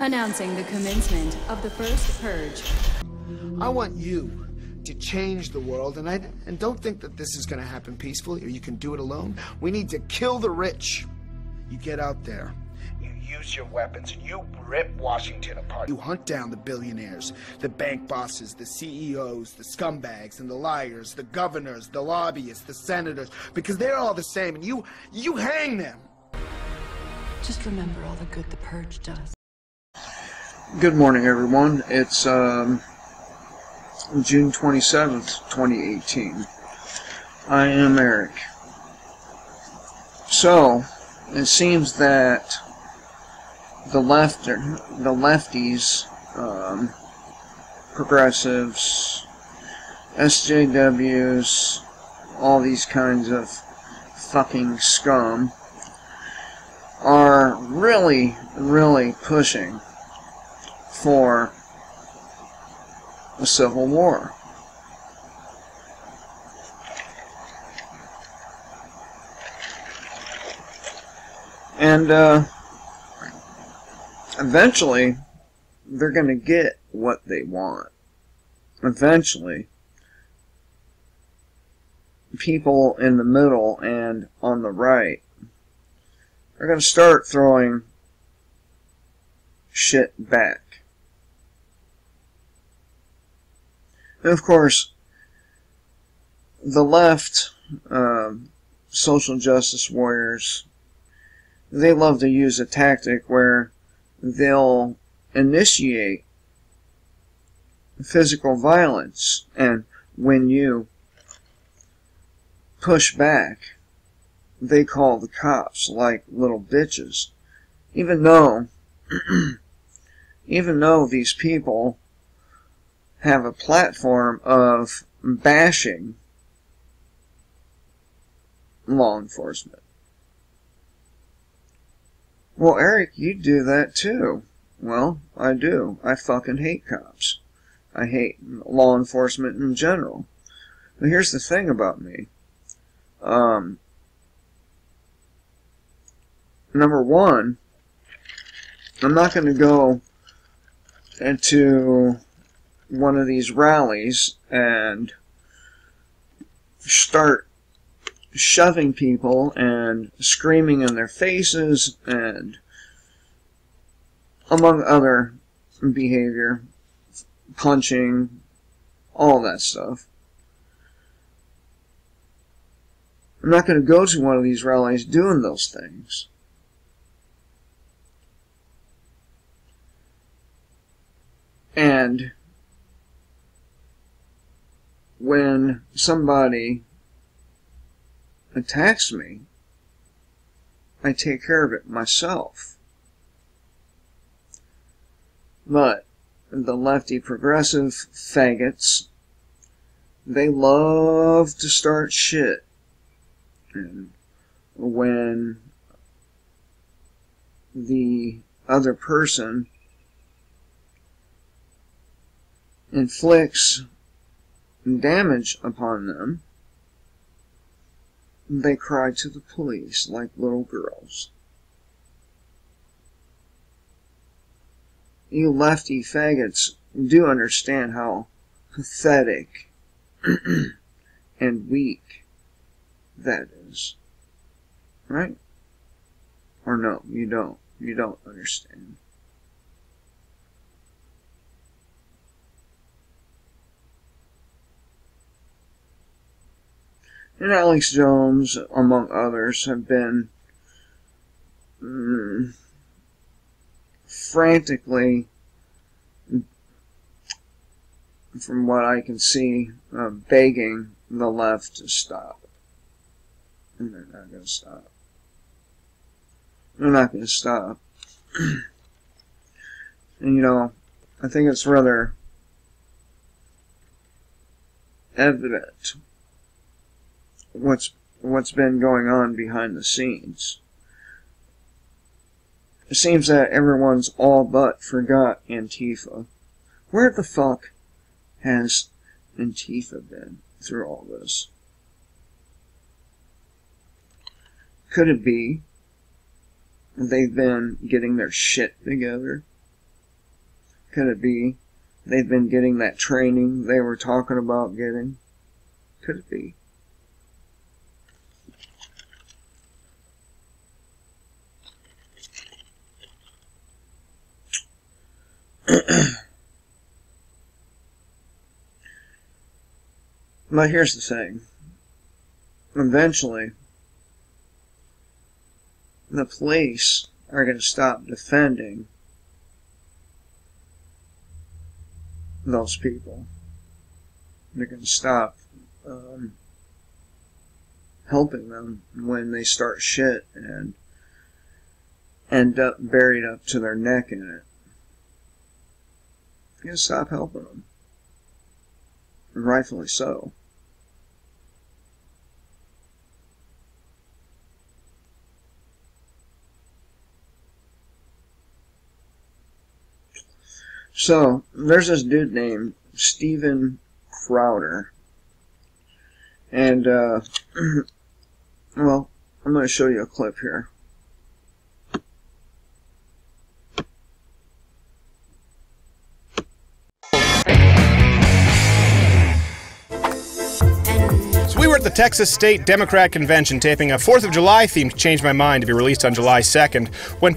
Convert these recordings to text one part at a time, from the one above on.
Announcing the commencement of the first purge. I want you to change the world, and don't think that this is going to happen peacefully or you can do it alone. We need to kill the rich. You get out there, you use your weapons, and you rip Washington apart. You hunt down the billionaires, the bank bosses, the CEOs, the scumbags, and the liars, the governors, the lobbyists, the senators, because they're all the same, and you hang them. Just remember all the good the purge does. Good morning, everyone. It's June 27th, 2018. I am Eric. So, it seems that the lefties, progressives, SJWs, all these kinds of fucking scum are really pushing for a civil war. And eventually they're going to get what they want. Eventually people in the middle and on the right are going to start throwing shit back. And of course, the left, social justice warriors, they love to use a tactic where they'll initiate physical violence, and when you push back, they call the cops like little bitches. Even though these people have a platform of bashing law enforcement. Well, Eric, you do that too. Well, I do. I fucking hate cops. I hate law enforcement in general. But here's the thing about me. Number one, I'm not going to go into one of these rallies and start shoving people and screaming in their faces and among other behavior, punching, all that stuff. I'm not going to go to one of these rallies doing those things. And when somebody attacks me, I take care of it myself. But the lefty progressive faggots, they love to start shit. And when the other person inflicts damage upon them, they cry to the police like little girls. You lefty faggots do understand how pathetic and weak that is, right? Or no, you don't. You don't understand. And Alex Jones, among others, have been frantically, from what I can see, begging the left to stop. And they're not going to stop. They're not going to stop. And you know, I think it's rather evident what's been going on behind the scenes. It seems that everyone's all but forgot Antifa. Where the fuck has Antifa been through all this? Could it be they've been getting their shit together Could it be they've been getting that training they were talking about getting? Could it be? But here's the thing. Eventually, the police are going to stop defending those people. They're going to stop helping them when they start shit and end up buried up to their neck in it. They're going to stop helping them. And rightfully so. So, there's this dude named Steven Crowder. And, well, I'm going to show you a clip here. So we were at the Texas State Democrat Convention taping a 4th of July themed Change My Mind to be released on July 2nd when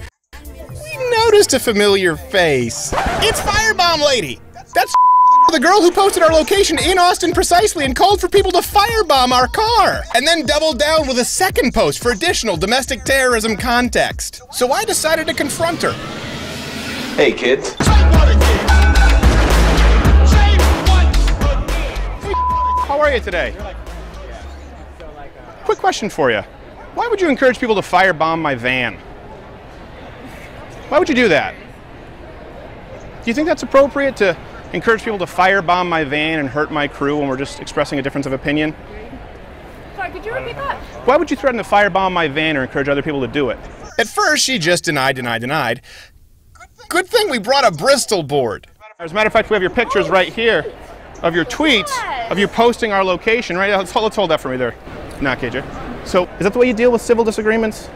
noticed a familiar face. It's Firebomb Lady! That's the girl who posted our location in Austin precisely and called for people to firebomb our car, and then doubled down with a second post for additional domestic terrorism context. So I decided to confront her. Hey kids. Hey, how are you today? Quick question for you. Why would you encourage people to firebomb my van? Why would you do that? Do you think that's appropriate to encourage people to firebomb my van and hurt my crew when we're just expressing a difference of opinion? Sorry, could you repeat that? Why would you threaten to firebomb my van or encourage other people to do it? At first, she just denied. Good thing we brought a Bristol board. As a matter of fact, we have your pictures right here of your tweets, of you posting our location, right? Let's hold that for me there. Nah, KJ. So, is that the way you deal with civil disagreements?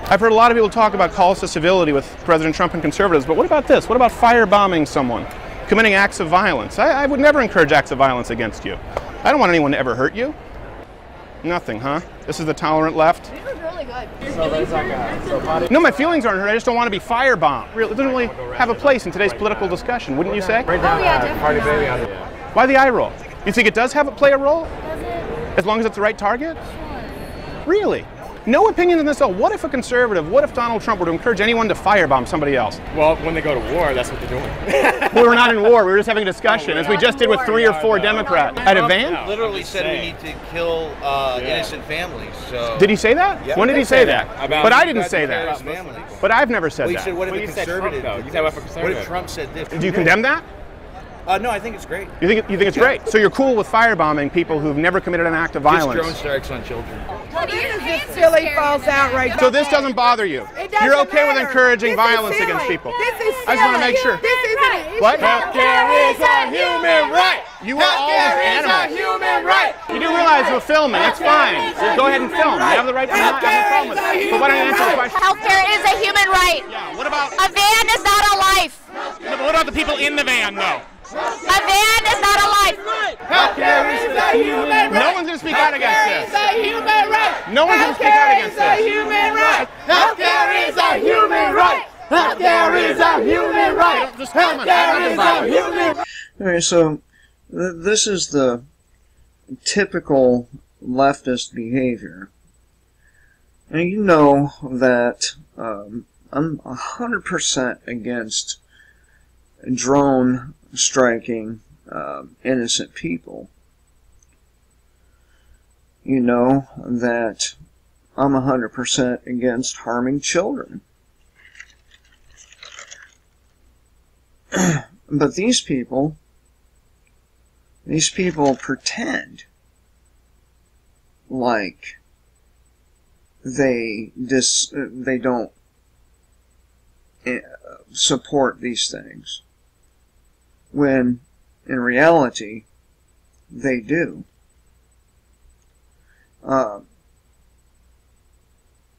I've heard a lot of people talk about calls to civility with President Trump and conservatives, but what about this? What about firebombing someone, committing acts of violence? I would never encourage acts of violence against you. I don't want anyone to ever hurt you. Nothing, huh? This is the tolerant left? This is really good. No, my feelings aren't hurt. I just don't want to be firebombed. It doesn't really have a place in today's political discussion, wouldn't you say? Oh yeah, definitely. Why the eye roll? You think it does play a role? Does it? As long as it's the right target? Sure. Really? No opinions on this at all. What if a conservative, what if Donald Trump were to encourage anyone to firebomb somebody else? Well, when they go to war, that's what they're doing. We were not in war. We were just having a discussion, as we just did with 3 or 4 Democrats. At a van? Literally said we need to kill innocent families. So. Did he say that? Yeah. When did he say that? But I didn't say that. Families. But I've never said Well, you that. said, what if Well, a you said Trump, conservative? though. You said what if a conservative? What if Trump said this? Do you condemn that? No, I think it's great. You think it's great? So you're cool with firebombing people who've never committed an act of violence? Just drone strikes on children. Silly false outrage. So this doesn't bother you? You're okay with encouraging violence against people? This is silly. I just want to make sure. This isn't. What? Healthcare is a human right. You are all animals. Human right. You do realize we're filming. It's fine. Go ahead and film. You have the right to have a film with it. But why don't you answer the question? Healthcare is a human right. Yeah. What about? A van is not a life. No, but what about the people in the van, though? A van is not a life. Healthcare is a human right. No one's going to speak out against this. It's a human right. No one's going to speak out against Healthcare is a this. human right. Healthcare is a human right. Healthcare is a human right. Healthcare is a human right. Okay, so this is the typical leftist behavior. And you know that I'm 100% against drone striking innocent people. You know that I'm 100% against harming children. But these people pretend like they don't support these things, when in reality they do.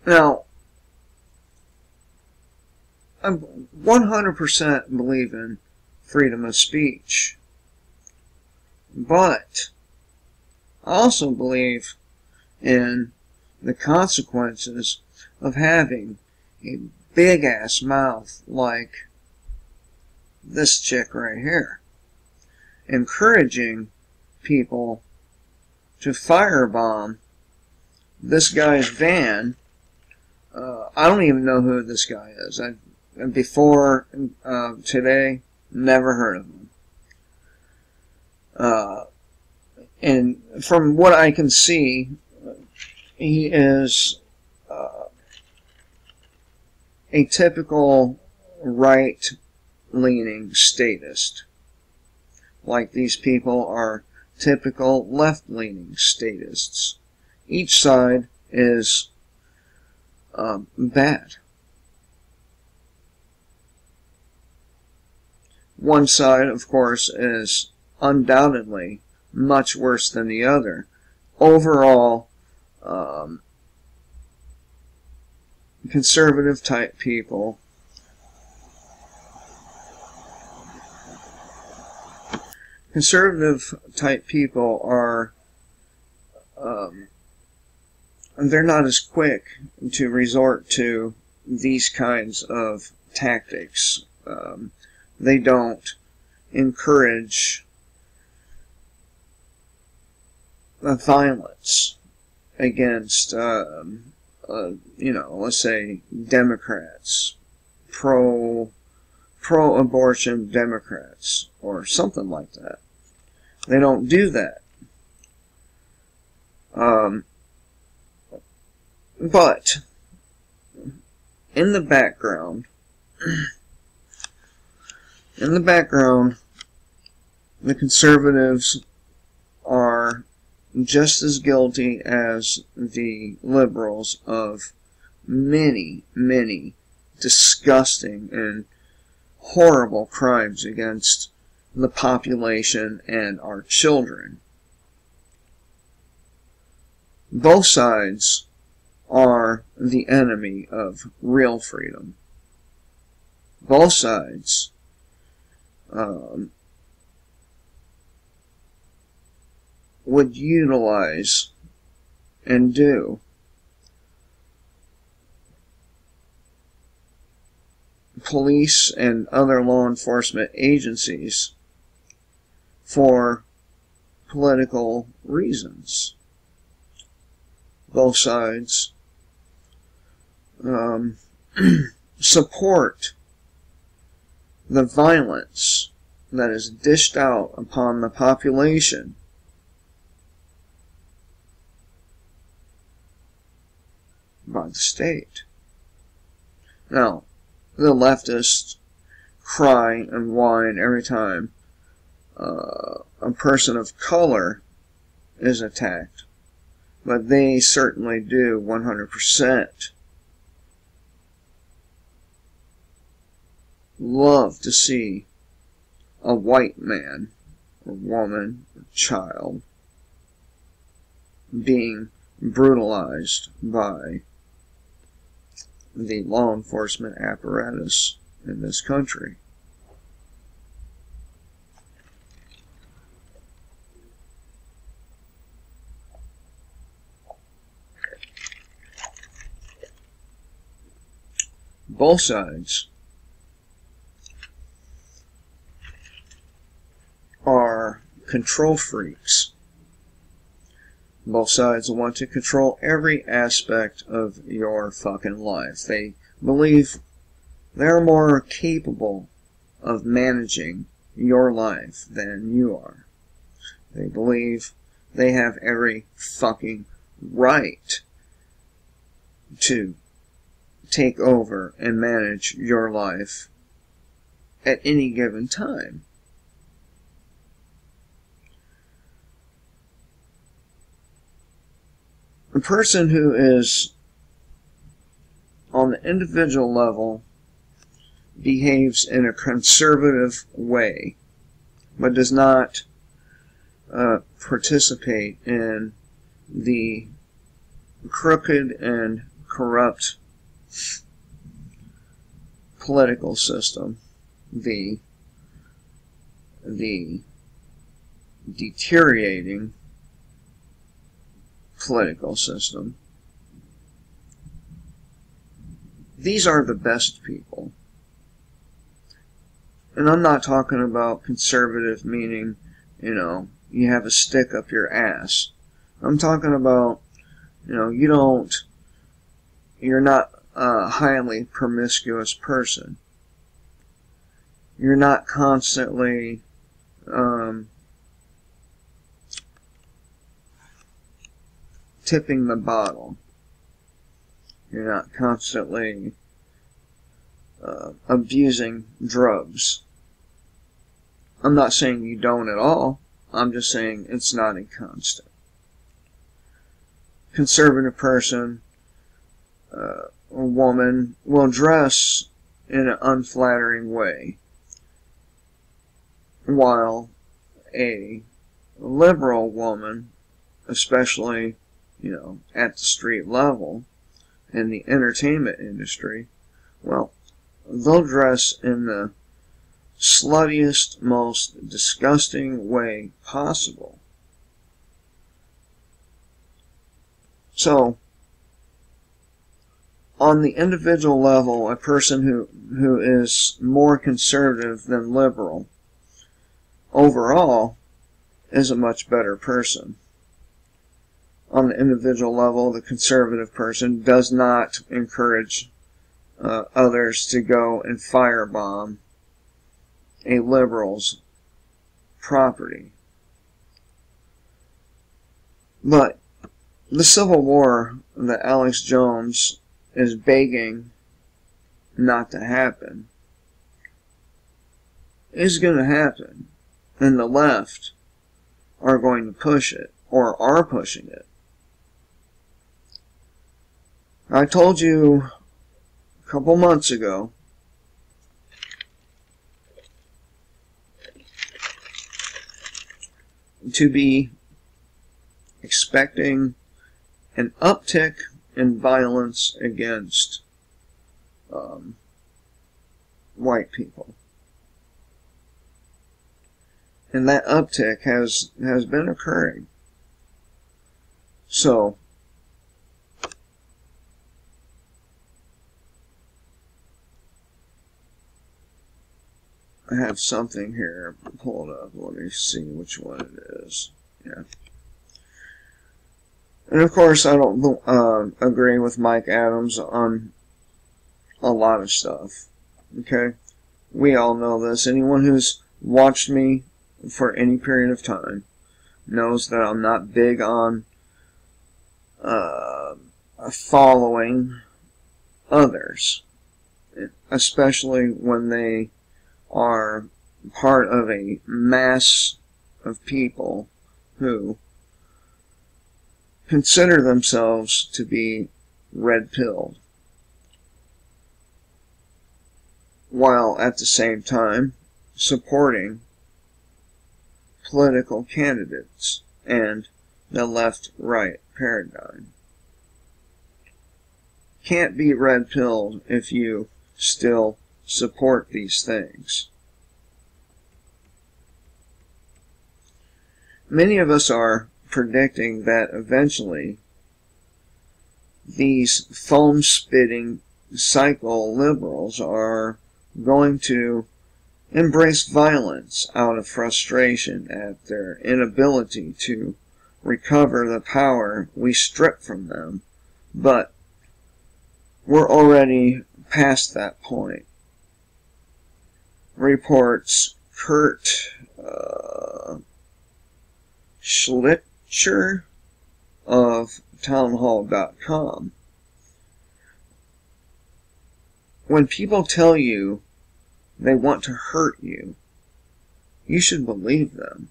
Now, I 100% believe in freedom of speech. But I also believe in the consequences of having a big-ass mouth like this chick right here, encouraging people to firebomb this guy's van. I don't even know who this guy is. Before today, never heard of him. And from what I can see, he is a typical right-leaning statist. Like these people are typical left-leaning statists. Each side is bad. One side, of course, is undoubtedly much worse than the other. Overall, conservative type people are they're not as quick to resort to these kinds of tactics. They don't encourage violence against, let's say Democrats, pro-abortion Democrats, or something like that. They don't do that. But in the background, the conservatives are just as guilty as the liberals of many, many disgusting and horrible crimes against the population and our children. Both sides are the enemy of real freedom. Both sides would utilize and do police and other law enforcement agencies for political reasons. Both sides support the violence that is dished out upon the population by the state. Now, the leftists cry and whine every time a person of color is attacked, but they certainly do 100% love to see a white man or woman or child being brutalized by the law enforcement apparatus in this country. Both sides are control freaks. Both sides want to control every aspect of your fucking life. They believe they're more capable of managing your life than you are. They believe they have every fucking right to take over and manage your life at any given time. A person who is on the individual level behaves in a conservative way, but does not participate in the crooked and corrupt political system, the deteriorating political system, these are the best people. And I'm not talking about conservative meaning, you know, you have a stick up your ass. I'm talking about, you know, you're not a highly promiscuous person. You're not constantly tipping the bottle. You're not constantly abusing drugs. I'm not saying you don't at all. I'm just saying it's not a constant. Conservative person, a woman, will dress in an unflattering way, while a liberal woman, especially, you know, at the street level, in the entertainment industry, well, they'll dress in the sluttiest, most disgusting way possible. So, on the individual level, a person who is more conservative than liberal, overall, is a much better person. On the individual level, the conservative person does not encourage others to go and firebomb a liberal's property. But the Civil War that Alex Jones is begging not to happen is going to happen, and the left are going to push it, or are pushing it. I told you a couple months ago to be expecting an uptick in violence against white people. And that uptick has been occurring. So, I have something here pulled up. Let me see which one it is. Yeah. And of course, I don't agree with Mike Adams on a lot of stuff. Okay? We all know this. Anyone who's watched me for any period of time knows that I'm not big on following others, especially when they are part of a mass of people who consider themselves to be red-pilled, while at the same time supporting political candidates and the left-right paradigm. Can't be red-pilled if you still support these things. Many of us are predicting that eventually these foam-spitting psycho-liberals are going to embrace violence out of frustration at their inability to recover the power we strip from them. But we're already past that point. Reports Kurt Schlichter of townhall.com. When people tell you they want to hurt you, you should believe them.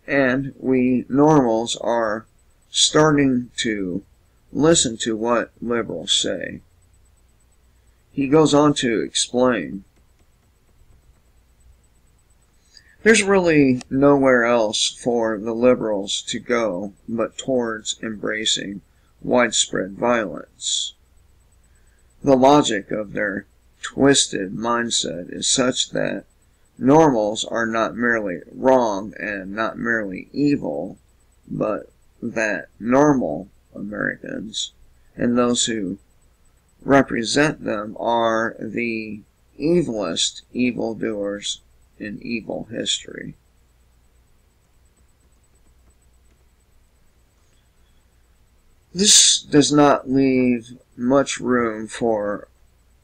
And we normals are starting to listen to what liberals say. He goes on to explain, there's really nowhere else for the liberals to go but towards embracing widespread violence. The logic of their twisted mindset is such that normals are not merely wrong and not merely evil, but that normal Americans and those who represent them are the evilest evildoers in evil history. This does not leave much room for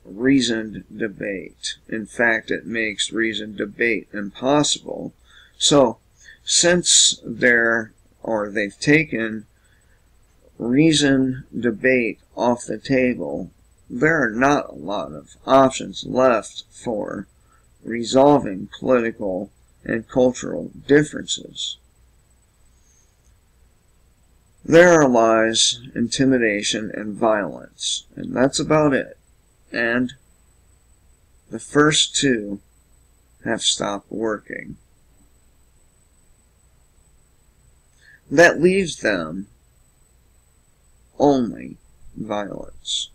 reasoned debate. In fact, it makes reasoned debate impossible. So, since they've taken reasoned debate off the table, there are not a lot of options left for resolving political and cultural differences. There are lies, intimidation, and violence, and that's about it. And the first two have stopped working. That leaves them only violence.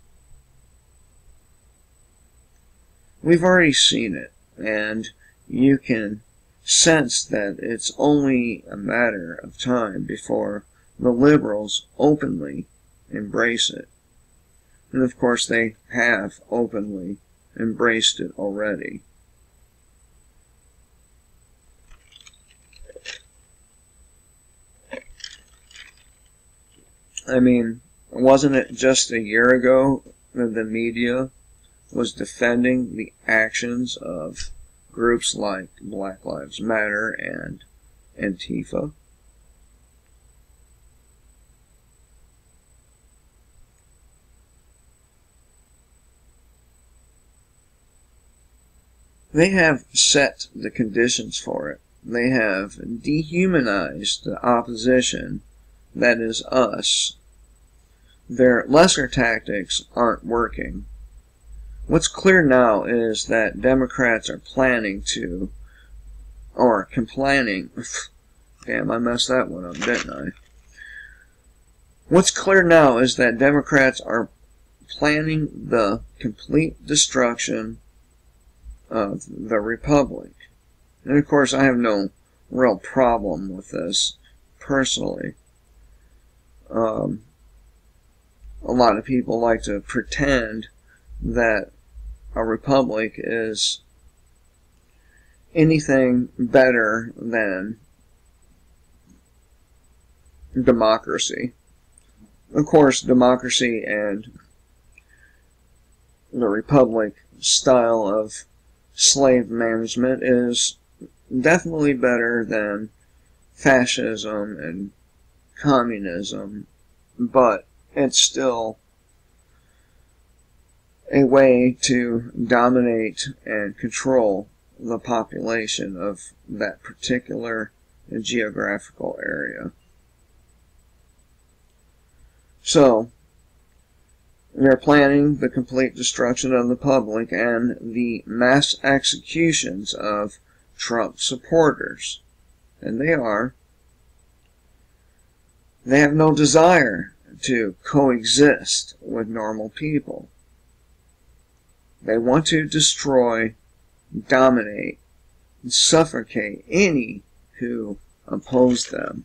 We've already seen it, and you can sense that it's only a matter of time before the liberals openly embrace it. And of course they have openly embraced it already. I mean, wasn't it just a year ago that the media was defending the actions of groups like Black Lives Matter and Antifa? They have set the conditions for it. They have dehumanized the opposition, that is us. Their lesser tactics aren't working. What's clear now is that Democrats are planning, damn, I messed that one up, didn't I? What's clear now is that Democrats are planning the complete destruction of the Republic. And of course I have no real problem with this personally. A lot of people like to pretend that a republic is anything better than democracy. Of course, democracy and the republic style of slave management is definitely better than fascism and communism, but it's still a way to dominate and control the population of that particular geographical area. So, they're planning the complete destruction of the public and the mass executions of Trump supporters. And they have no desire to coexist with normal people. They want to destroy, dominate, and suffocate any who oppose them.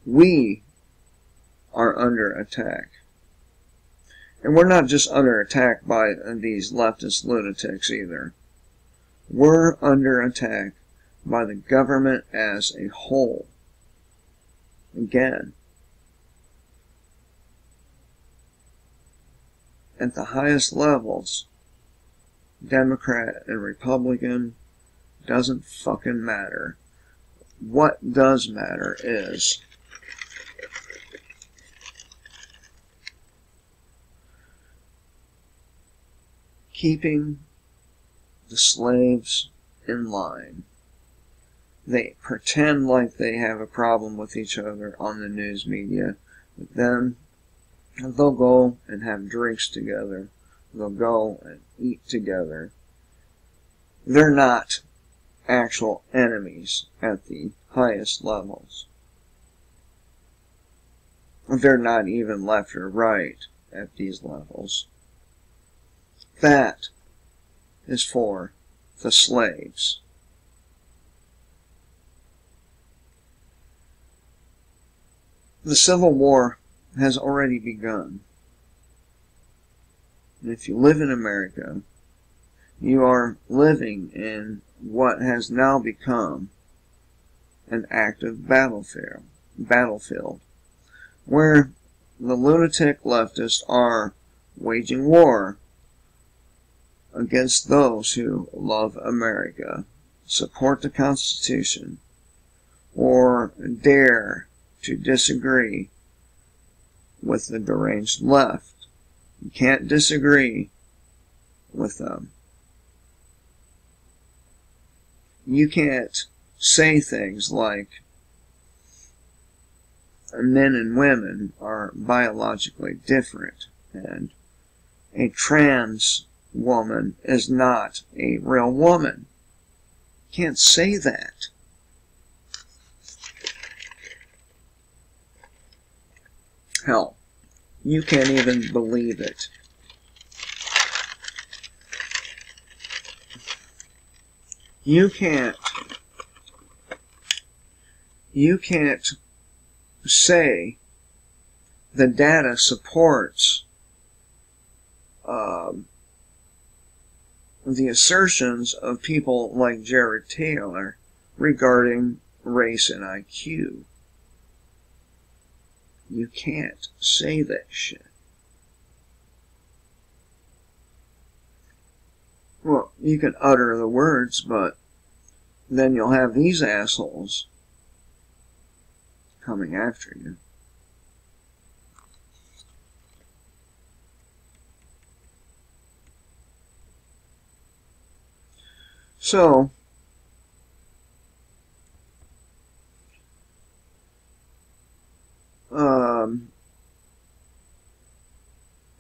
We are under attack. And we're not just under attack by these leftist lunatics either. We're under attack by the government as a whole. Again, at the highest levels, Democrat and Republican doesn't fucking matter. What does matter is keeping the slaves in line. They pretend like they have a problem with each other on the news media, but then they'll go and have drinks together. They'll go and eat together. They're not actual enemies at the highest levels. they're not even left or right at these levels. That is for the slaves. The Civil War has already begun. And if you live in America, you are living in what has now become an active battlefield, where the lunatic leftists are waging war against those who love America, support the Constitution, or dare to disagree with the deranged left. You can't disagree with them. You can't say things like men and women are biologically different and a trans woman is not a real woman. You can't say that. Hell, you can't even believe it. You can't say the data supports the assertions of people like Jared Taylor regarding race and IQ. You can't say that shit. Well, you can utter the words, but then you'll have these assholes coming after you. So,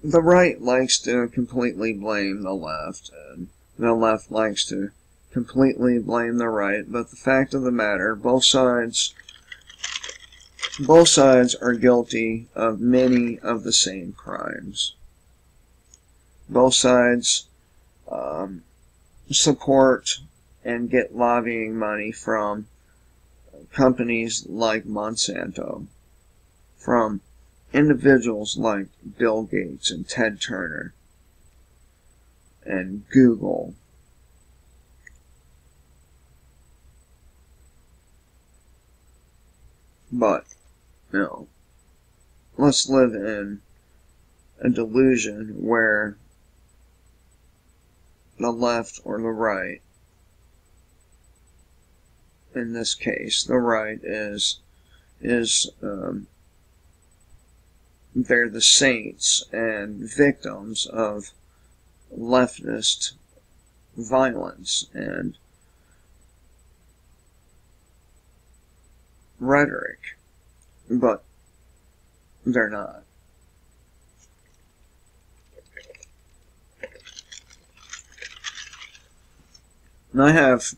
the right likes to completely blame the left, and the left likes to completely blame the right, but the fact of the matter, both sides are guilty of many of the same crimes. Both sides support and get lobbying money from companies like Monsanto, from individuals like Bill Gates and Ted Turner and Google. But, no. Let's live in a delusion where the left or the right, in this case, the right is they're the saints and victims of leftist violence and rhetoric, but they're not. And I have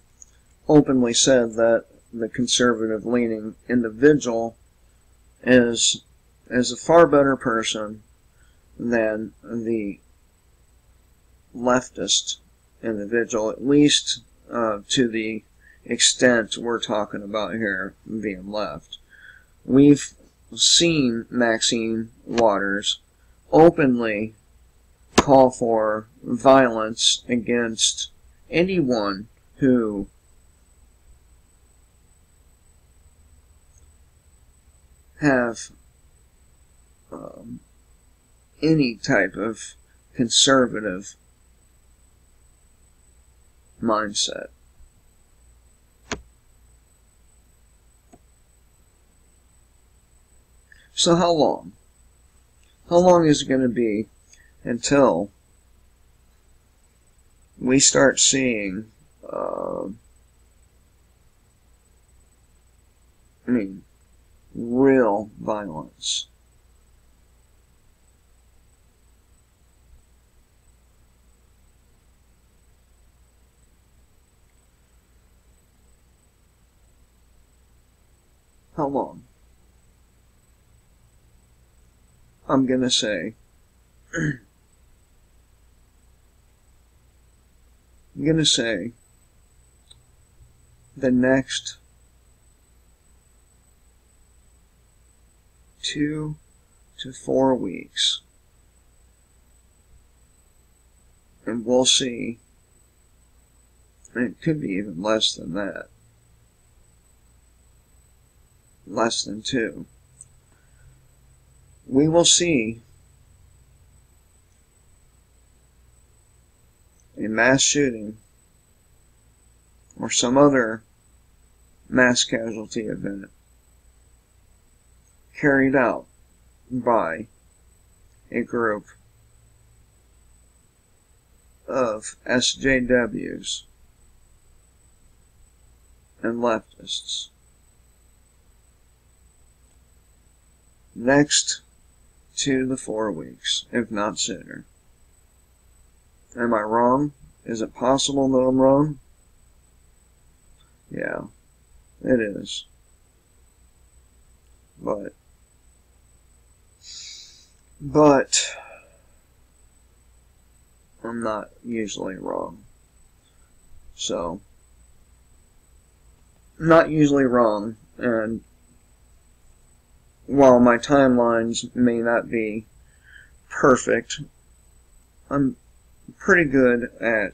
openly said that the conservative-leaning individual is a far better person than the leftist individual, at least to the extent we're talking about here being left. We've seen Maxine Waters openly call for violence against anyone who have any type of conservative mindset. So how long? How long is it going to be until we start seeing, real violence? How long? I'm gonna say, the next 2 to 4 weeks, and we'll see, and it could be even less than that, less than 2. We will see a mass shooting or some other mass casualty event carried out by a group of SJWs and leftists. Next 2 to 4 weeks, if not sooner. Am I wrong? Is it possible that I'm wrong? Yeah, it is. But I'm not usually wrong. So, not usually wrong, and while my timelines may not be perfect, I'm pretty good at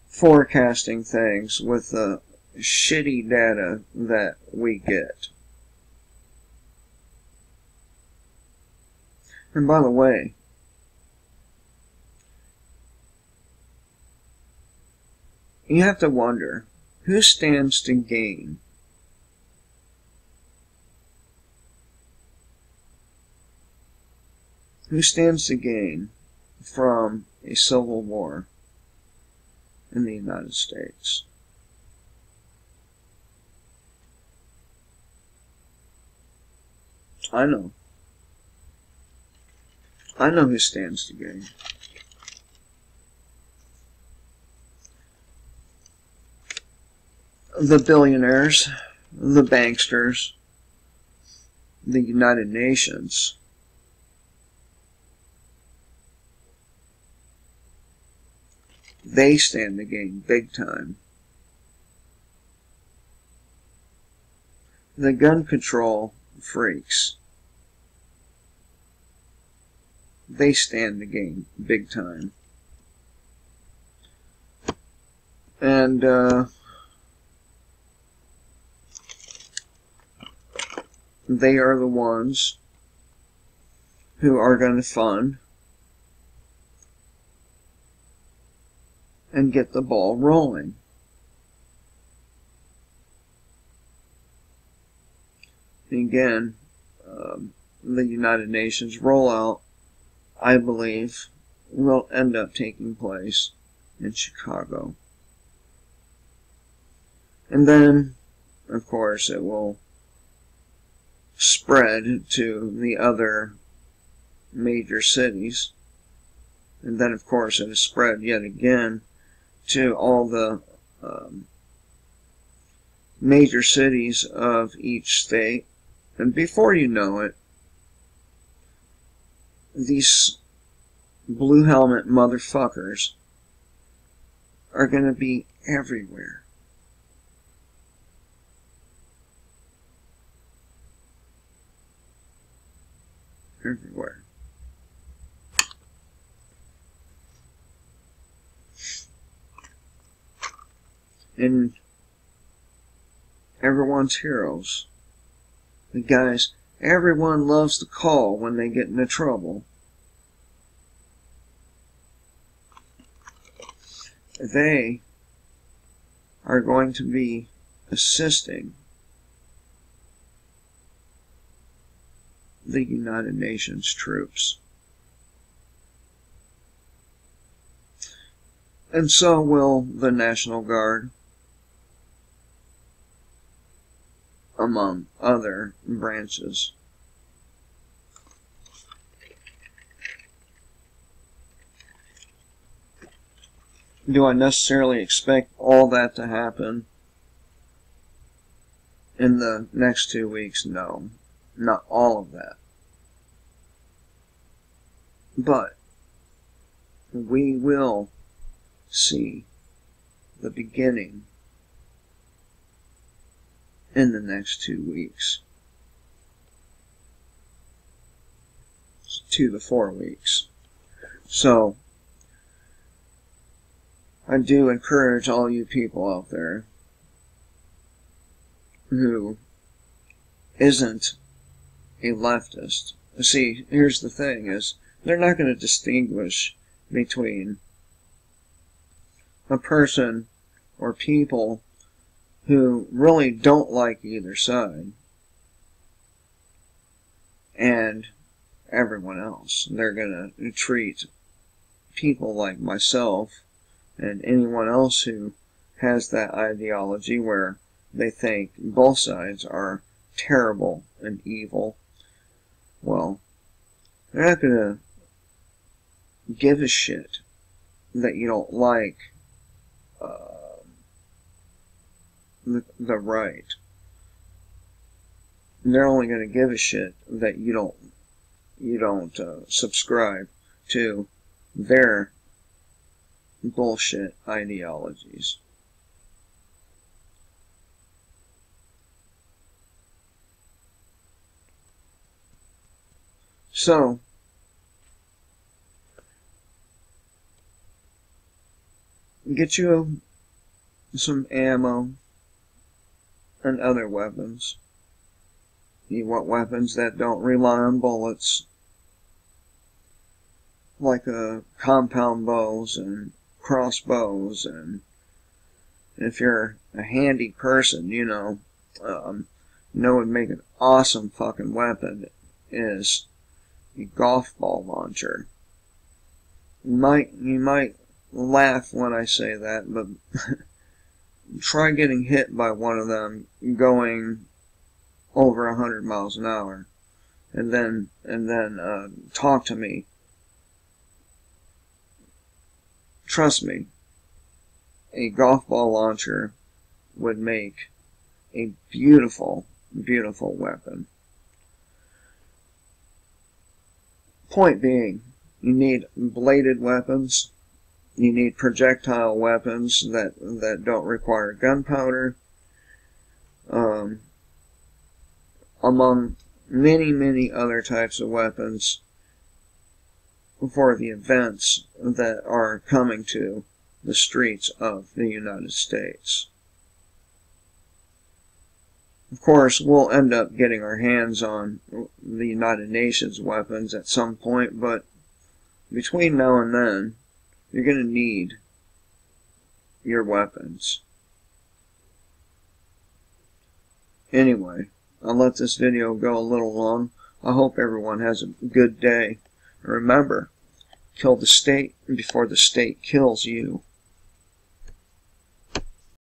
forecasting things with the shitty data that we get. And by the way, you have to wonder, who stands to gain from a civil war in the United States? I know who stands to gain. The billionaires, the banksters, the United Nations. They stand to gain big time. The gun control freaks, they stand to gain big time. And they are the ones who are going to fund and get the ball rolling. Again, the United Nations rollout, I believe, will end up taking place in Chicago. And then, of course, it will spread to the other major cities. And then, of course, it is spread yet again to all the major cities of each state. And before you know it, these blue helmet motherfuckers are going to be everywhere. Everywhere. And everyone's heroes. The guys everyone loves to call when they get into trouble. They are going to be assisting the United Nations troops. And so will the National Guard, among other branches. Do I necessarily expect all that to happen in the next 2 weeks? No, not all of that. But we will see the beginning in the next 2 weeks. 2 to 4 weeks. So, I do encourage all you people out there who isn't a leftist. See, here's the thing is, they're not going to distinguish between a person or people who really don't like either side and everyone else. They're going to treat people like myself and anyone else who has that ideology where they think both sides are terrible and evil. Well, they're not going to give a shit that you don't like the right. They're only going to give a shit that you don't subscribe to their bullshit ideologies. So, get you some ammo and other weapons. You want weapons that don't rely on bullets, like compound bows and crossbows, and if you're a handy person, you know would make an awesome fucking weapon is a golf ball launcher. You might laugh when I say that, but try getting hit by one of them going over 100 miles an hour, and then talk to me. Trust me, a golf ball launcher would make a beautiful, beautiful weapon. Point being, you need bladed weapons. You need projectile weapons that don't require gunpowder. Among many, many other types of weapons for the events that are coming to the streets of the United States. Of course, we'll end up getting our hands on the United Nations weapons at some point, but between now and then, you're going to need your weapons. Anyway, I'll let this video go a little long. I hope everyone has a good day. Remember, kill the state before the state kills you.